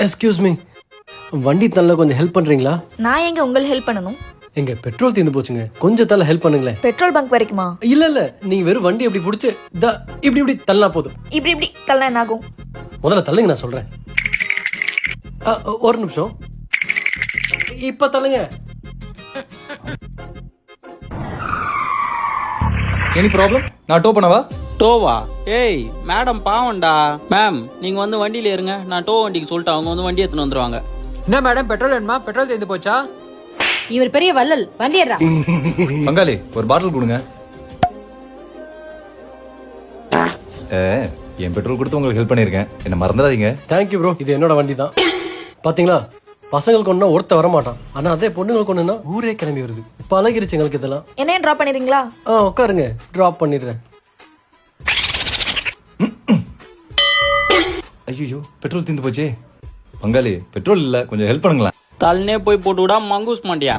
Excuse me, வண்டி தள்ள கொஞ்சம் ஹெல்ப் பண்றீங்களா? நான் எங்க உங்களுக்கு ஹெல்ப் பண்ணணும்? எங்க பெட்ரோல் தீர்ந்து போச்சுங்க, கொஞ்சம் தள்ள ஹெல்ப் பண்ணுங்களேன். பெட்ரோல் பங்க் வரைக்குமா? இல்ல நீங்க வெறும் வண்டி எப்படி பிடிச்சு இப்படி தள்ளனா போதும். இப்படி தள்ளனா என்ன ஆகும்? முதல்ல தள்ளுங்க, நான் சொல்றேன். ஒரு நிமிஷம், இப்ப தள்ளுங்க. Any problem? நான் டோ பண்ணவா? டோவா? ஏய் மேடம் பாவம்டா. மேம் நீங்க வந்து வண்டியில இருங்க, நான் டோ வண்டிக்கு சொல்லிட்டு அவங்க வந்து வண்டி எடுத்துன்னு வந்துருவாங்க. என்ன மேடம் பெட்ரோல் வேணுமா? பெட்ரோல் தீர்ந்து போச்சா? இவர் பெரிய வள்ளல், வண்டி ஏறா. பங்காளி ஒரு பாட்டில் கொடுங்க. என் பெட்ரோல் கொடுத்து உங்களுக்கு ஹெல்ப் பண்ணிருக்கேன், என்ன மறந்துடாதீங்க. தேங்க்யூ ப்ரோ, இது என்னோட வண்டி தான். பாத்தீங்களா, பசங்களுக்கு ஒண்ணா ஒருத்த வர மாட்டான், ஆனா அதே பொண்ணுங்களுக்கு ஒண்ணுன்னா ஊரே கிளம்பி வருது. பழகிருச்சு எங்களுக்கு இதெல்லாம். என்னையும் டிராப் பண்ணிடுறீங்களா? உட்காருங்க, டிராப் பண்ணிடுறேன். ஐயோ பெட்ரோல் தீர்ந்து போச்சே. பங்காளி பெட்ரோல் இல்ல, கொஞ்சம் ஹெல்ப் பண்ணுங்களேன். தள்ளனே போய் போட்டு விடா மங்கூஸ் மாட்டியா?